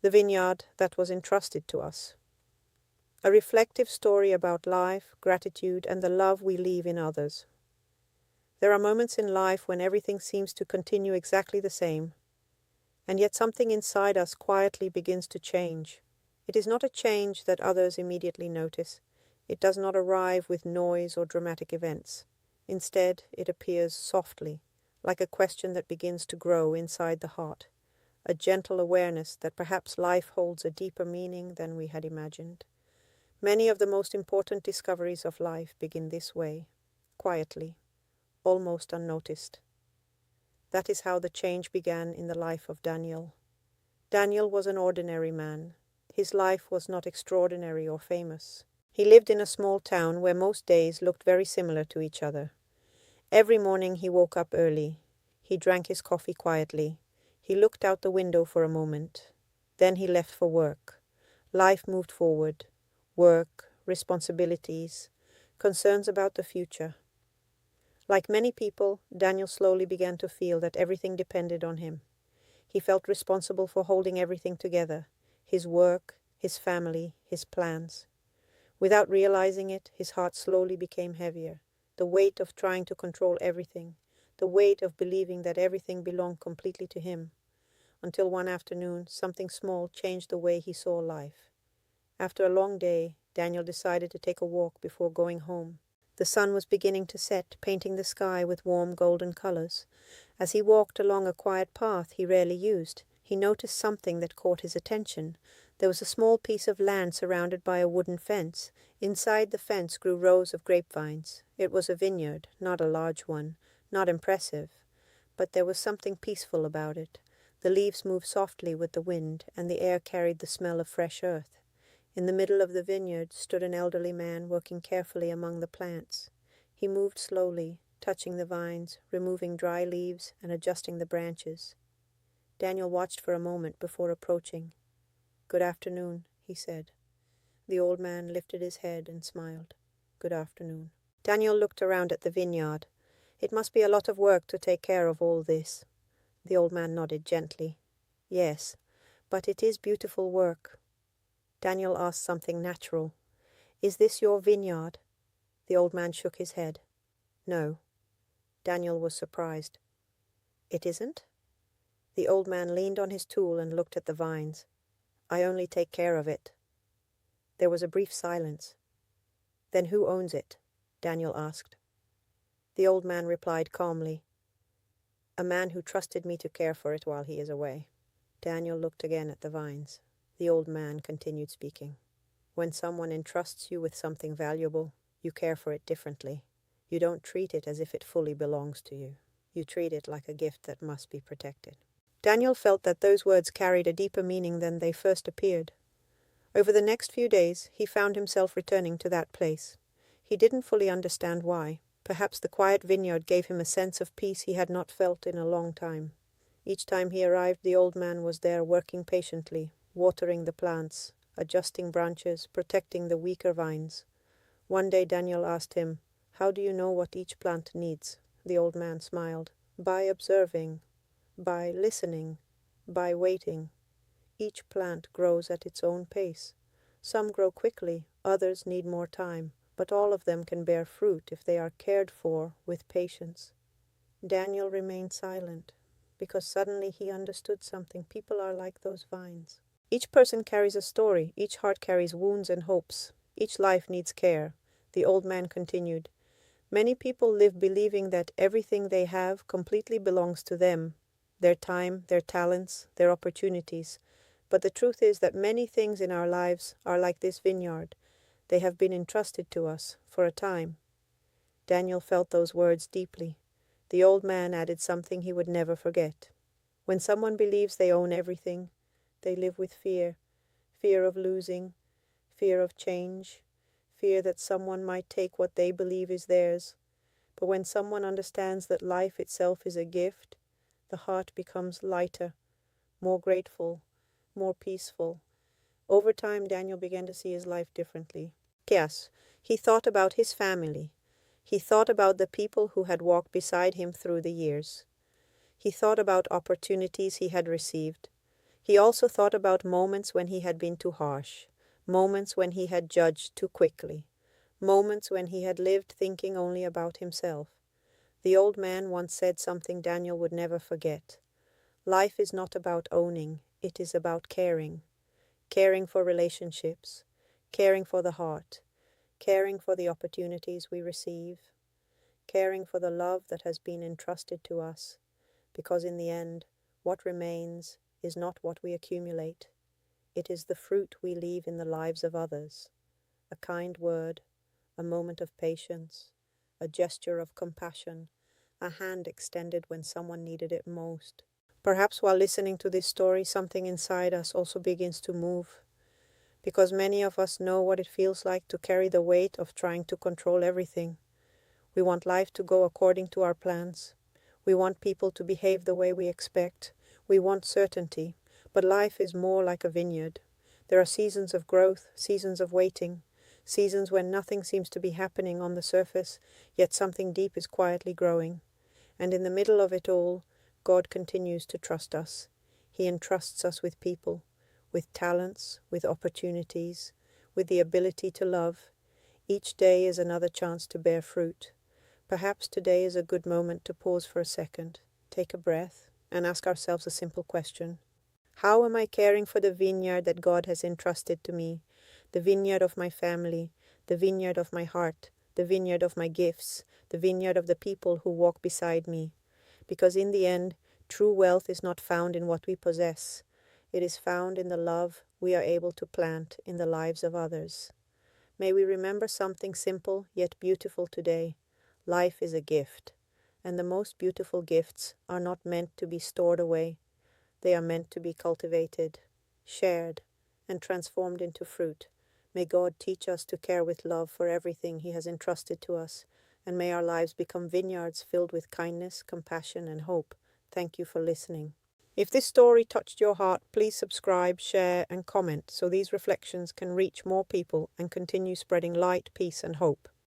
the vineyard that was entrusted to us. A reflective story about life, gratitude, and the love we leave in others. There are moments in life when everything seems to continue exactly the same, and yet something inside us quietly begins to change. It is not a change that others immediately notice. It does not arrive with noise or dramatic events. Instead, it appears softly, like a question that begins to grow inside the heart, a gentle awareness that perhaps life holds a deeper meaning than we had imagined. Many of the most important discoveries of life begin this way, quietly, almost unnoticed. That is how the change began in the life of Daniel. Daniel was an ordinary man. His life was not extraordinary or famous. He lived in a small town where most days looked very similar to each other. Every morning he woke up early. He drank his coffee quietly. He looked out the window for a moment. Then he left for work. Life moved forward. Work, responsibilities, concerns about the future. Like many people, Daniel slowly began to feel that everything depended on him. He felt responsible for holding everything together, his work, his family, his plans. Without realizing it, his heart slowly became heavier. The weight of trying to control everything, the weight of believing that everything belonged completely to him. Until one afternoon, something small changed the way he saw life. After a long day, Daniel decided to take a walk before going home. The sun was beginning to set, painting the sky with warm golden colors. As he walked along a quiet path he rarely used, he noticed something that caught his attention. There was a small piece of land surrounded by a wooden fence. Inside the fence grew rows of grapevines. It was a vineyard, not a large one, not impressive, but there was something peaceful about it. The leaves moved softly with the wind, and the air carried the smell of fresh earth. In the middle of the vineyard stood an elderly man working carefully among the plants. He moved slowly, touching the vines, removing dry leaves, and adjusting the branches. Daniel watched for a moment before approaching. "Good afternoon," he said. The old man lifted his head and smiled. "Good afternoon." Daniel looked around at the vineyard. "It must be a lot of work to take care of all this." The old man nodded gently. "Yes, but it is beautiful work." Daniel asked something natural. "Is this your vineyard?" The old man shook his head. "No." Daniel was surprised. "It isn't?" The old man leaned on his tool and looked at the vines. "I only take care of it." There was a brief silence. "Then who owns it?" Daniel asked. The old man replied calmly, "A man who trusted me to care for it while he is away." Daniel looked again at the vines. The old man continued speaking. "When someone entrusts you with something valuable, you care for it differently. You don't treat it as if it fully belongs to you. You treat it like a gift that must be protected." Daniel felt that those words carried a deeper meaning than they first appeared. Over the next few days, he found himself returning to that place. He didn't fully understand why. Perhaps the quiet vineyard gave him a sense of peace he had not felt in a long time. Each time he arrived, the old man was there working patiently, watering the plants, adjusting branches, protecting the weaker vines. One day Daniel asked him, "How do you know what each plant needs?" The old man smiled. "By observing, by listening, by waiting. Each plant grows at its own pace. Some grow quickly, others need more time, but all of them can bear fruit if they are cared for with patience." Daniel remained silent, because suddenly he understood something. People are like those vines. Each person carries a story, each heart carries wounds and hopes, each life needs care. The old man continued, "Many people live believing that everything they have completely belongs to them, their time, their talents, their opportunities. But the truth is that many things in our lives are like this vineyard. They have been entrusted to us for a time." Daniel felt those words deeply. The old man added something he would never forget. When someone believes they own everything, they live with fear. Fear of losing, fear of change, fear that someone might take what they believe is theirs. But when someone understands that life itself is a gift, the heart becomes lighter, more grateful, more peaceful. Over time, Daniel began to see his life differently. Yes, he thought about his family. He thought about the people who had walked beside him through the years. He thought about opportunities he had received. He also thought about moments when he had been too harsh, moments when he had judged too quickly, moments when he had lived thinking only about himself. The old man once said something Daniel would never forget. Life is not about owning, it is about caring. Caring for relationships, caring for the heart, caring for the opportunities we receive, caring for the love that has been entrusted to us, because in the end, what remains is not what we accumulate. It is the fruit we leave in the lives of others. A kind word, a moment of patience, a gesture of compassion, a hand extended when someone needed it most. Perhaps while listening to this story, something inside us also begins to move, because many of us know what it feels like to carry the weight of trying to control everything. We want life to go according to our plans. We want people to behave the way we expect. We want certainty, but life is more like a vineyard. There are seasons of growth, seasons of waiting, seasons when nothing seems to be happening on the surface, yet something deep is quietly growing. And in the middle of it all, God continues to trust us. He entrusts us with people, with talents, with opportunities, with the ability to love. Each day is another chance to bear fruit. Perhaps today is a good moment to pause for a second, take a breath, and ask ourselves a simple question. How am I caring for the vineyard that God has entrusted to me? The vineyard of my family, the vineyard of my heart, the vineyard of my gifts, the vineyard of the people who walk beside me. Because in the end, true wealth is not found in what we possess. It is found in the love we are able to plant in the lives of others. May we remember something simple yet beautiful today. Life is a gift, and the most beautiful gifts are not meant to be stored away. They are meant to be cultivated, shared, and transformed into fruit. May God teach us to care with love for everything He has entrusted to us, and may our lives become vineyards filled with kindness, compassion, and hope. Thank you for listening. If this story touched your heart, please subscribe, share, and comment so these reflections can reach more people and continue spreading light, peace, and hope.